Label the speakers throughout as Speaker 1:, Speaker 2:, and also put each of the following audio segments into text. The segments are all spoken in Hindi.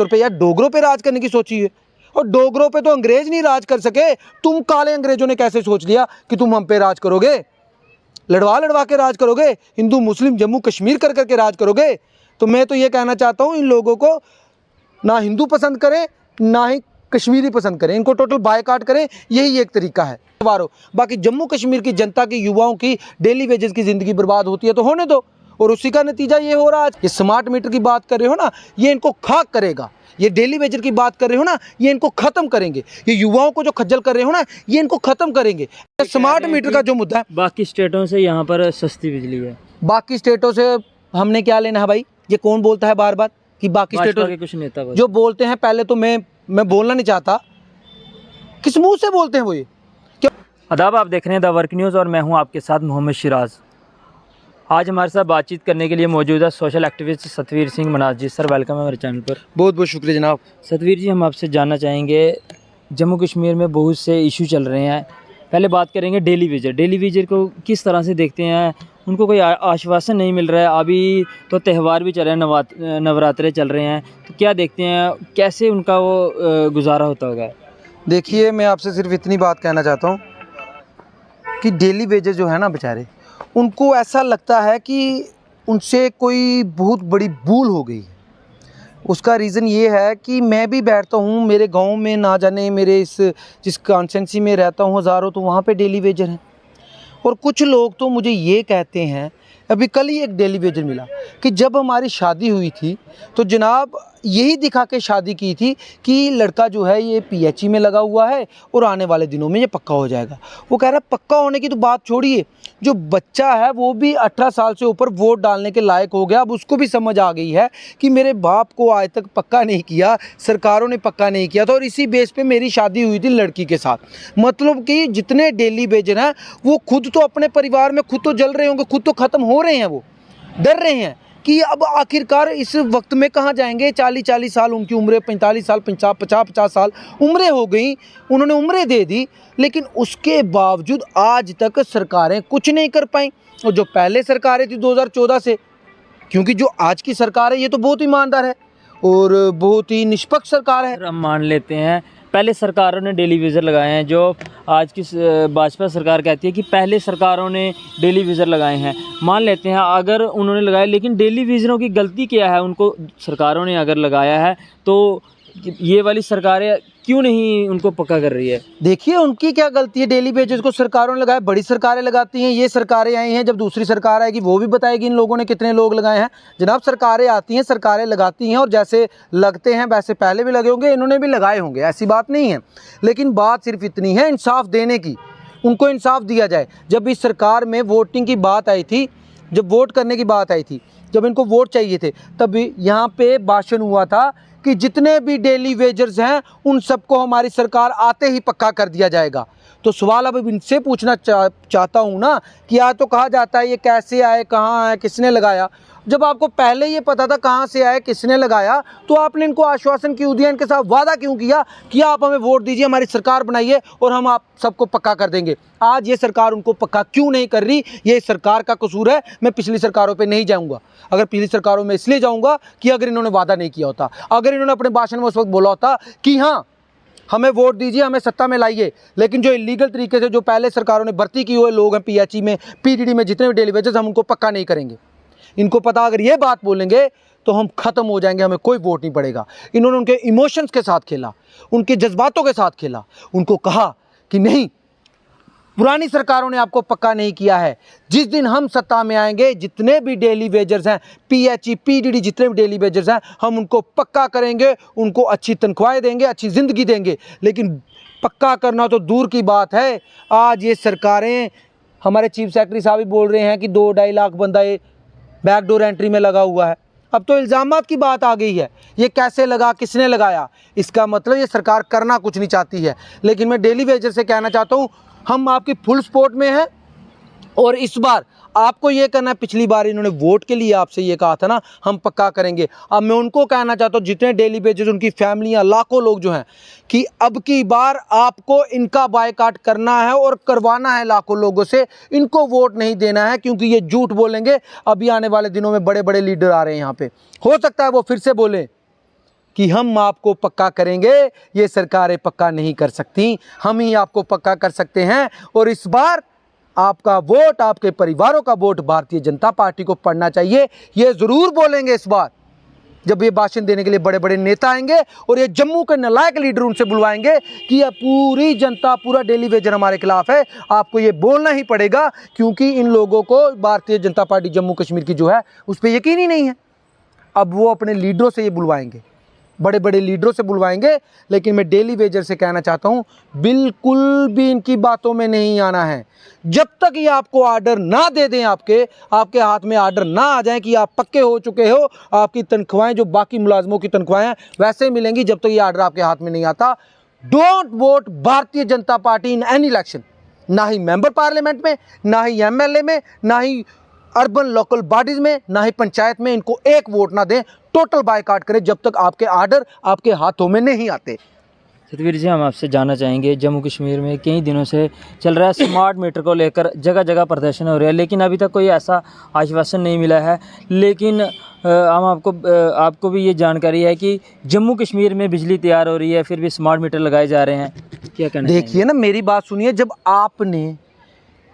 Speaker 1: पे यार डोगरों पे राज करने की सोची है, और डोगरों पे तो अंग्रेज नहीं राज कर सके, तुम काले अंग्रेजों ने कैसे सोच लिया कि तुम हम पे राज करोगे, लड़वा लड़वा के राज करोगे, हिंदू मुस्लिम जम्मू कश्मीर कर करके राज करोगे। तो मैं तो ये कहना चाहता हूँ इन लोगों को ना हिंदू पसंद करें ना ही कश्मीरी पसंद करें, इनको टोटल बायकॉट करें, यही एक तरीका है। बाकी जम्मू कश्मीर की जनता की युवाओं की डेली वेजेस की ज़िंदगी बर्बाद होती है तो होने दो, और उसी का नतीजा ये हो रहा है। ये स्मार्ट मीटर की बात कर रहे हो ना, ये इनको खाक करेगा। ये डेली वेजर की बात कर रहे हो ना, ये इनको ख़त्म करेंगे। ये युवाओं को जो खज्जल कर रहे हो ना, ये इनको ख़त्म करेंगे। स्मार्ट मीटर का जो मुद्दा है,
Speaker 2: बाकी स्टेटों से यहाँ पर सस्ती बिजली है।
Speaker 1: बाकी स्टेटों से हमने क्या लेना है भाई? ये कौन बोलता है बार बार कि बाकी स्टेटों
Speaker 2: के कुछ नेता
Speaker 1: जो बोलते हैं? पहले तो मैं बोलना नहीं चाहता, किस मुंह से बोलते हैं वो? ये
Speaker 2: आदाब, आप देख रहे हैं द वर्क न्यूज़ और मैं हूं आपके साथ मोहम्मद शिराज। आज हमारे साथ बातचीत करने के लिए मौजूद है सोशल एक्टिविस्ट सतवीर सिंह मनाज जी। सर वेलकम है मेरे चैनल पर।
Speaker 1: बहुत बहुत शुक्रिया जनाब।
Speaker 2: सतवीर जी, हम आपसे जानना चाहेंगे, जम्मू कश्मीर में बहुत से इशू चल रहे हैं। पहले बात करेंगे डेली वेजर। डेली वेजर को किस तरह से देखते हैं? उनको कोई आश्वासन नहीं मिल रहा है। अभी तो त्यौहार भी चल रहे हैं, नवरात्रे चल रहे हैं, तो क्या देखते हैं कैसे उनका वो गुजारा होता होगा?
Speaker 1: देखिए, मैं आपसे सिर्फ इतनी बात कहना चाहता हूँ कि डेली वेजेस जो है ना बेचारे, उनको ऐसा लगता है कि उनसे कोई बहुत बड़ी भूल हो गई। उसका रीज़न ये है कि मैं भी बैठता हूँ मेरे गांव में, ना जाने मेरे इस जिस कॉन्स्टिट्यूंसी में रहता हूँ हज़ारों, तो वहाँ पे डेली वेजर हैं। और कुछ लोग तो मुझे ये कहते हैं, अभी कल ही एक डेली वेजर मिला कि जब हमारी शादी हुई थी तो जनाब यही दिखा के शादी की थी कि लड़का जो है ये पीएचई में लगा हुआ है और आने वाले दिनों में ये पक्का हो जाएगा। वो कह रहा है पक्का होने की तो बात छोड़िए, जो बच्चा है वो भी 18 साल से ऊपर वोट डालने के लायक हो गया। अब उसको भी समझ आ गई है कि मेरे बाप को आज तक पक्का नहीं किया, सरकारों ने पक्का नहीं किया था, और इसी बेस पे मेरी शादी हुई थी लड़की के साथ। मतलब कि जितने डेली वेजर हैं वो खुद तो अपने परिवार में खुद तो जल रहे होंगे, खुद तो ख़त्म हो रहे हैं, वो डर रहे हैं कि अब आखिरकार इस वक्त में कहाँ जाएंगे। 40-40 साल उनकी उम्र, 45 साल, 50-50 साल उम्रें हो गई, उन्होंने उम्रें दे दी, लेकिन उसके बावजूद आज तक सरकारें कुछ नहीं कर पाई। और जो पहले सरकारें थी 2014 से, क्योंकि जो आज की सरकार है ये तो बहुत ईमानदार है और बहुत ही निष्पक्ष सरकार है।
Speaker 2: हम मान लेते हैं पहले सरकारों ने डेली वेजर लगाए हैं, जो आज की भाजपा सरकार कहती है कि पहले सरकारों ने डेली वेजर लगाए हैं। मान लेते हैं अगर उन्होंने लगाए, लेकिन डेली वेजरों की गलती क्या है? उनको सरकारों ने अगर लगाया है तो ये वाली सरकारें क्यों नहीं उनको पक्का कर रही है?
Speaker 1: देखिए, उनकी क्या गलती है? डेली वेजेस को सरकारों ने लगाया, बड़ी सरकारें लगाती हैं। ये सरकारें आई हैं, जब दूसरी सरकार आएगी वो भी बताएगी इन लोगों ने कितने लोग लगाए हैं। जनाब, सरकारें आती हैं, सरकारें लगाती हैं, और जैसे लगते हैं वैसे पहले भी लगे होंगे, इन्होंने भी लगाए होंगे, ऐसी बात नहीं है। लेकिन बात सिर्फ इतनी है इंसाफ देने की, उनको इंसाफ दिया जाए। जब इस सरकार में वोटिंग की बात आई थी, जब वोट करने की बात आई थी, जब इनको वोट चाहिए थे, तब यहाँ पे भाषण हुआ था कि जितने भी डेली वेजर्स हैं उन सबको हमारी सरकार आते ही पक्का कर दिया जाएगा। तो सवाल अब इनसे पूछना चाहता हूँ ना कि आज तो कहा जाता है ये कैसे आए, कहाँ आए, किसने लगाया। जब आपको पहले ये पता था कहाँ से आए, किसने लगाया, तो आपने इनको आश्वासन क्यों दिया, इनके साथ वादा क्यों किया कि आप हमें वोट दीजिए, हमारी सरकार बनाइए और हम आप सबको पक्का कर देंगे। आज ये सरकार उनको पक्का क्यों नहीं कर रही? ये सरकार का कसूर है। मैं पिछली सरकारों पे नहीं जाऊंगा। अगर पिछली सरकारों में इसलिए जाऊंगा कि अगर इन्होंने वादा नहीं किया होता, अगर इन्होंने अपने भाषण में उस वक्त बोला होता कि हाँ हमें वोट दीजिए, हमें सत्ता में लाइए, लेकिन जो इलीगल तरीके से जो पहले सरकारों ने भर्ती की हुए लोग हैं पीएचई में, पीडीडी में, जितने भी डेली वेजेस, हम उनको पक्का नहीं करेंगे। इनको पता अगर ये बात बोलेंगे तो हम ख़त्म हो जाएंगे, हमें कोई वोट नहीं पड़ेगा। इन्होंने उनके इमोशंस के साथ खेला, उनके जज्बातों के साथ खेला। उनको कहा कि नहीं, पुरानी सरकारों ने आपको पक्का नहीं किया है, जिस दिन हम सत्ता में आएंगे जितने भी डेली वेजर्स हैं, पीएचई, पीडीडी, जितने भी डेली वेजर्स हैं, हम उनको पक्का करेंगे, उनको अच्छी तनख्वाहें देंगे, अच्छी ज़िंदगी देंगे। लेकिन पक्का करना तो दूर की बात है। आज ये सरकारें, हमारे चीफ सेक्रेटरी साहब भी बोल रहे हैं कि 2-2.5 लाख बंदा ये बैकडोर एंट्री में लगा हुआ है। अब तो इल्ज़ामात की बात आ गई है, ये कैसे लगा, किसने लगाया? इसका मतलब ये सरकार करना कुछ नहीं चाहती है। लेकिन मैं डेली वेजर से कहना चाहता हूँ, हम आपकी फुल सपोर्ट में हैं, और इस बार आपको ये करना है। पिछली बार इन्होंने वोट के लिए आपसे ये कहा था ना हम पक्का करेंगे। अब मैं उनको कहना चाहता हूँ, जितने डेली वेजेस, उनकी फैमिलियाँ, लाखों लोग जो हैं, कि अब की बार आपको इनका बायकॉट करना है और करवाना है लाखों लोगों से। इनको वोट नहीं देना है, क्योंकि ये झूठ बोलेंगे। अभी आने वाले दिनों में बड़े बड़े लीडर आ रहे हैं यहाँ पे, हो सकता है वो फिर से बोलें कि हम आपको पक्का करेंगे, ये सरकारें पक्का नहीं कर सकती, हम ही आपको पक्का कर सकते हैं। और इस बार आपका वोट, आपके परिवारों का वोट भारतीय जनता पार्टी को पड़ना चाहिए, ये ज़रूर बोलेंगे इस बार जब ये भाषण देने के लिए बड़े बड़े नेता आएंगे और ये जम्मू के नालायक लीडर उनसे बुलवाएंगे कि यह पूरी जनता, पूरा डेली वेजर हमारे खिलाफ है। आपको ये बोलना ही पड़ेगा, क्योंकि इन लोगों को भारतीय जनता पार्टी जम्मू कश्मीर की जो है उस पर यकीन ही नहीं है। अब वो अपने लीडरों से ये बुलवाएंगे, बड़े बड़े लीडरों से बुलवाएंगे। लेकिन मैं डेली वेजर से कहना चाहता हूँ, बिल्कुल भी इनकी बातों में नहीं आना है। जब तक ये आपको आर्डर ना दे दें, आपके हाथ में आर्डर ना आ जाए कि आप पक्के हो चुके हो, आपकी तनख्वाहें जो बाकी मुलाजमों की तनख्वाहें वैसे ही मिलेंगी, जब तक ये आर्डर आपके हाथ में नहीं आता, don't vote Bharatiya Janata party in any election. ना ही मेंबर पार्लियामेंट में, ना ही एमएलए में, ना ही अर्बन लोकल बॉडीज़ में, ना ही पंचायत में इनको एक वोट ना दें। टोटल बायकॉट करें जब तक आपके आर्डर आपके हाथों में नहीं आते।
Speaker 2: सतवीर जी, हम आपसे जानना चाहेंगे, जम्मू कश्मीर में कई दिनों से चल रहा है स्मार्ट मीटर को लेकर जगह जगह प्रदर्शन हो रहा है, लेकिन अभी तक कोई ऐसा आश्वासन नहीं मिला है। लेकिन हम आपको भी ये जानकारी है कि जम्मू कश्मीर में बिजली तैयार हो रही है, फिर भी स्मार्ट मीटर लगाए जा रहे हैं। क्या कहना
Speaker 1: देखिए ना, मेरी बात सुनिए, जब आपने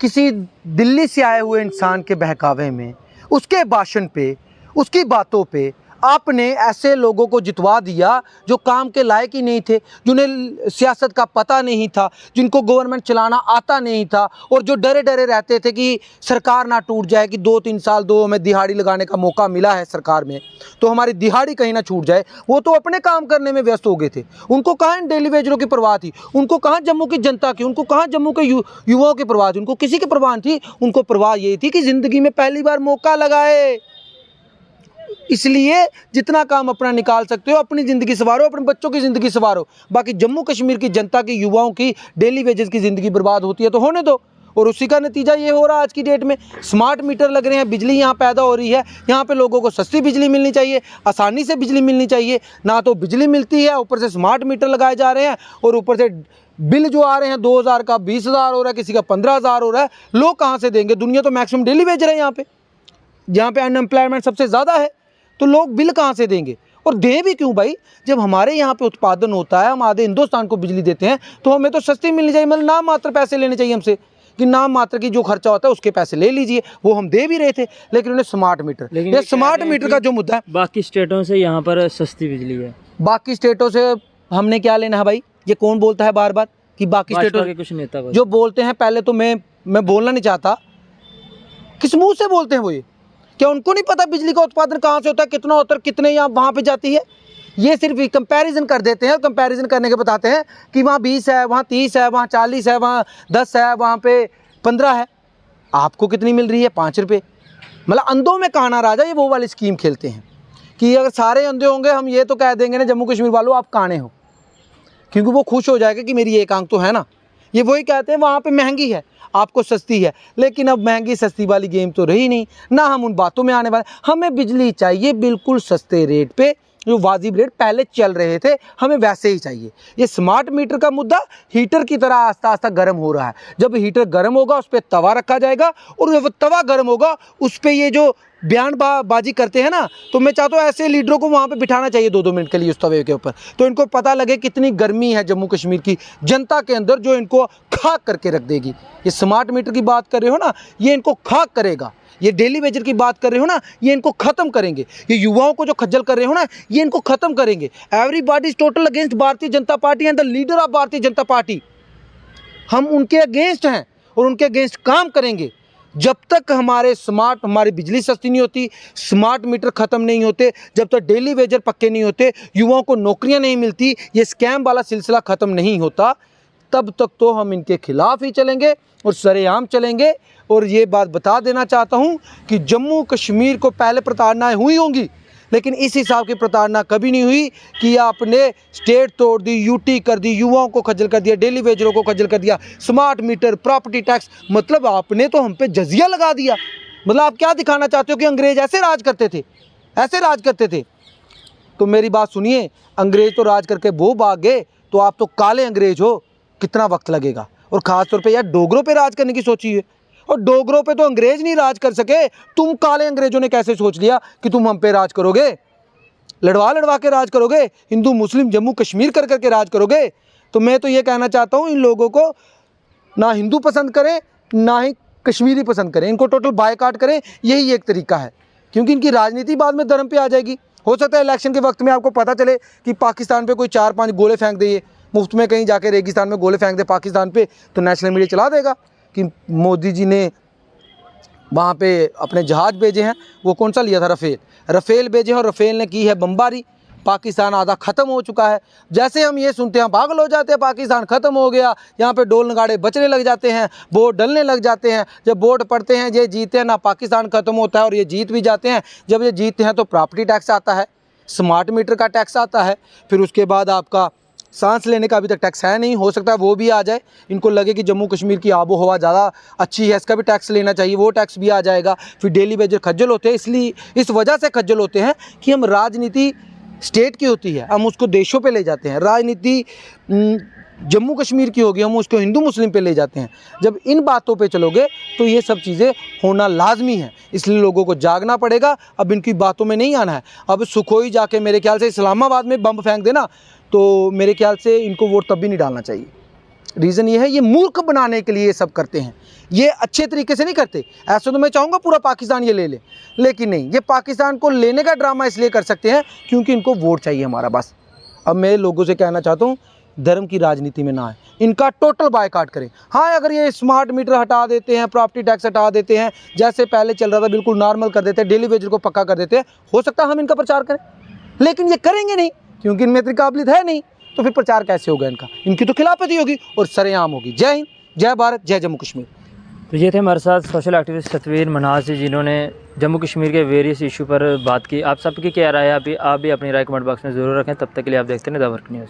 Speaker 1: किसी दिल्ली से आए हुए इंसान के बहकावे में, उसके भाषण पे, उसकी बातों पे आपने ऐसे लोगों को जितवा दिया जो काम के लायक ही नहीं थे, जिन्हें सियासत का पता नहीं था, जिनको गवर्नमेंट चलाना आता नहीं था, और जो डरे डरे रहते थे कि सरकार ना टूट जाए, कि 2-3 साल दो हमें दिहाड़ी लगाने का मौका मिला है सरकार में, तो हमारी दिहाड़ी कहीं ना छूट जाए। वो तो अपने काम करने में व्यस्त हो गए थे। उनको कहाँ इन डेली वेजरों की परवाह थी, उनको कहाँ जम्मू की जनता की, उनको कहाँ जम्मू के युवाओं की परवाह थी, उनको किसी की परवाह थी। उनको परवाह यही थी कि ज़िंदगी में पहली बार मौका लगाए। इसलिए जितना काम अपना निकाल सकते हो, अपनी ज़िंदगी संवारो, अपने बच्चों की ज़िंदगी संवारो। बाकी जम्मू कश्मीर की जनता की, युवाओं की, डेली वेजेस की ज़िंदगी बर्बाद होती है तो होने दो। और उसी का नतीजा ये हो रहा है आज की डेट में। स्मार्ट मीटर लग रहे हैं, बिजली यहाँ पैदा हो रही है। यहाँ पे लोगों को सस्ती बिजली मिलनी चाहिए, आसानी से बिजली मिलनी चाहिए, ना तो बिजली मिलती है, ऊपर से स्मार्ट मीटर लगाए जा रहे हैं, और ऊपर से बिल जो आ रहे हैं 2000 का 20,000 हो रहा है, किसी का 15,000 हो रहा है। लोग कहाँ से देंगे? दुनिया तो मैक्सिमम डेली वेजर है यहाँ पे, जहाँ पे अनएम्प्लॉयमेंट सबसे ज़्यादा है, तो लोग बिल कहाँ से देंगे? और दें भी क्यों भाई? जब हमारे यहाँ पे उत्पादन होता है, हम आधे हिंदुस्तान को बिजली देते हैं, तो हमें तो सस्ती मिलनी चाहिए। मतलब नाम मात्र पैसे लेने चाहिए हमसे, कि नाम मात्र की जो खर्चा होता है उसके पैसे ले लीजिए। वो हम दे भी रहे थे, लेकिन उन्हें स्मार्ट मीटर, ये स्मार्ट मीटर का जो मुद्दा है,
Speaker 2: बाकी स्टेटों से यहाँ पर सस्ती बिजली है।
Speaker 1: बाकी स्टेटों से हमने क्या लेना है भाई? ये कौन बोलता है बार बार कि बाकी स्टेटों
Speaker 2: के कुछ नेता
Speaker 1: जो बोलते हैं? पहले तो मैं बोलना नहीं चाहता, किस मुंह से बोलते हैं वो? ये क्या उनको नहीं पता बिजली का उत्पादन कहाँ से होता है, कितना होता है, कितने यहाँ वहाँ पे जाती है? ये सिर्फ कंपैरिजन कर देते हैं, कंपैरिजन करने के बताते हैं कि वहाँ 20 है, वहाँ 30 है, वहाँ 40 है, वहाँ 10 है, वहाँ पे 15 है। आपको कितनी मिल रही है? 5 रुपये। मतलब अंधों में कहाना राजा, ये वो वाली स्कीम खेलते हैं कि अगर सारे अंधे होंगे, हम ये तो कह देंगे ना जम्मू कश्मीर वालों आप काने हो, क्योंकि वो खुश हो जाएगा कि मेरी एक आंख तो है ना। ये वही कहते हैं वहाँ पे महंगी है, आपको सस्ती है। लेकिन अब महंगी सस्ती वाली गेम तो रही नहीं ना, हम उन बातों में आने वाले। हमें बिजली चाहिए बिल्कुल सस्ते रेट पे, जो वाजिब रेट पहले चल रहे थे, हमें वैसे ही चाहिए। ये स्मार्ट मीटर का मुद्दा हीटर की तरह आस्ता आस्ता गर्म हो रहा है। जब हीटर गर्म होगा, उस पर तवा रखा जाएगा, और जब तवा गर्म होगा, उस पर ये जो बयानबाजी करते हैं ना, तो मैं चाहता हूँ ऐसे लीडरों को वहाँ पे बिठाना चाहिए 2-2 मिनट के लिए उस तवे के ऊपर, तो इनको पता लगे कितनी गर्मी है जम्मू कश्मीर की जनता के अंदर, जो इनको खाक करके रख देगी। ये स्मार्ट मीटर की बात कर रहे हो ना, ये इनको खाक करेगा। ये डेली वेजर की बात कर रहे हो ना, ये इनको ख़त्म करेंगे। ये युवाओं को जो खज्जल कर रहे हो ना, ये इनको ख़त्म करेंगे। Everybody is total against Bharatiya Janata party and the leader of Bharatiya Janata party. हम उनके अगेंस्ट हैं और उनके अगेंस्ट काम करेंगे। जब तक हमारी बिजली सस्ती नहीं होती, स्मार्ट मीटर ख़त्म नहीं होते, जब तक डेली वेजर पक्के नहीं होते, युवाओं को नौकरियां नहीं मिलती, ये स्कैम वाला सिलसिला ख़त्म नहीं होता, तब तक तो हम इनके खिलाफ ही चलेंगे और सरेआम चलेंगे। और ये बात बता देना चाहता हूँ कि जम्मू कश्मीर को पहले प्रताड़नाएँ हुई होंगी, लेकिन इस हिसाब की प्रताड़ना कभी नहीं हुई कि आपने स्टेट तोड़ दी, यूटी कर दी, युवाओं को खज्जल कर दिया, डेली वेजरों को खज्जल कर दिया, स्मार्ट मीटर, प्रॉपर्टी टैक्स, मतलब आपने तो हम पे जजिया लगा दिया। मतलब आप क्या दिखाना चाहते हो कि अंग्रेज़ ऐसे राज करते थे, ऐसे राज करते थे? तो मेरी बात सुनिए, अंग्रेज़ तो राज करके वो भाग गए, तो आप तो काले अंग्रेज़ हो, कितना वक्त लगेगा? और ख़ास तौर पे यार डोगरों पे राज करने की सोचिए, और डोगरों पे तो अंग्रेज़ नहीं राज कर सके, तुम काले अंग्रेज़ों ने कैसे सोच लिया कि तुम हम पे राज करोगे? लड़वा के राज करोगे, हिंदू मुस्लिम जम्मू कश्मीर कर करके राज करोगे, तो मैं तो ये कहना चाहता हूँ इन लोगों को ना हिंदू पसंद करें ना ही कश्मीरी पसंद करें, इनको टोटल बायकॉट करें, यही एक तरीका है। क्योंकि इनकी राजनीति बाद में धर्म पे आ जाएगी। हो सकता है इलेक्शन के वक्त में आपको पता चले कि पाकिस्तान पे कोई 4-5 गोले फेंक दे, ये मुफ्त में कहीं जाके रेगिस्तान में गोले फेंक दे पाकिस्तान पे, तो नेशनल मीडिया चला देगा कि मोदी जी ने वहाँ पे अपने जहाज़ भेजे हैं। वो कौन सा लिया था? रफ़ेल भेजे हैं, और रफ़ेल ने की है बमबारी, पाकिस्तान आधा ख़त्म हो चुका है। जैसे हम ये सुनते हैं पागल हो जाते हैं, पाकिस्तान ख़त्म हो गया, यहाँ पे डोल नगाड़े बचने लग जाते हैं, वोट डलने लग जाते हैं। जब वोट पड़ते हैं, ये जीते हैं ना, पाकिस्तान ख़त्म होता है और ये जीत भी जाते हैं। जब ये जीतते हैं तो प्रॉपर्टी टैक्स आता है, स्मार्ट मीटर का टैक्स आता है, फिर उसके बाद आपका सांस लेने का अभी तक टैक्स है नहीं, हो सकता है वो भी आ जाए। इनको लगे कि जम्मू कश्मीर की आबो हवा ज़्यादा अच्छी है, इसका भी टैक्स लेना चाहिए, वो टैक्स भी आ जाएगा। फिर डेली वेजर खज्जल होते हैं, इसलिए इस वजह से खज्जल होते हैं कि हम राजनीति स्टेट की होती है, हम उसको देशों पे ले जाते हैं। राजनीति जम्मू कश्मीर की होगी, हम उसको हिंदू मुस्लिम पे ले जाते हैं। जब इन बातों पे चलोगे तो ये सब चीज़ें होना लाजमी है, इसलिए लोगों को जागना पड़ेगा। अब इनकी बातों में नहीं आना है। अब सुखोई जाके मेरे ख्याल से इस्लामाबाद में बम फेंक देना, तो मेरे ख्याल से इनको वोट तब भी नहीं डालना चाहिए। रीज़न ये है, ये मूर्ख बनाने के लिए ये सब करते हैं, ये अच्छे तरीके से नहीं करते। ऐसा तो मैं चाहूँगा पूरा पाकिस्तान ये ले ले, लेकिन नहीं, ये पाकिस्तान को लेने का ड्रामा इसलिए कर सकते हैं क्योंकि इनको वोट चाहिए हमारा, बस। अब मैं लोगों से कहना चाहता हूँ, धर्म की राजनीति में ना आए, इनका टोटल बायकॉट करें। हाँ, अगर ये स्मार्ट मीटर हटा देते हैं, प्रॉपर्टी टैक्स हटा देते हैं, जैसे पहले चल रहा था बिल्कुल नॉर्मल कर देते हैं, डेली वेजर को पक्का कर देते हैं, हो सकता है हम इनका प्रचार करें। लेकिन ये करेंगे नहीं क्योंकि इनमें इतनी काबिलियत है नहीं, तो फिर प्रचार कैसे होगा इनका? इनकी तो खिलाफत होगी और सरेआम होगी। जय हिंद, जय भारत, जय जम्मू कश्मीर।
Speaker 2: तो ये थे हमारे साथ सोशल एक्टिविस्ट सतवीर मनाज जी, जिन्होंने जम्मू कश्मीर के वेरियस इशू पर बात की। आप सबकी क्या राय है? आप भी अपनी राय कमेंट बॉक्स में ज़रूर रखें। तब तक के लिए आप देखते हैं द वर्क न्यूज़।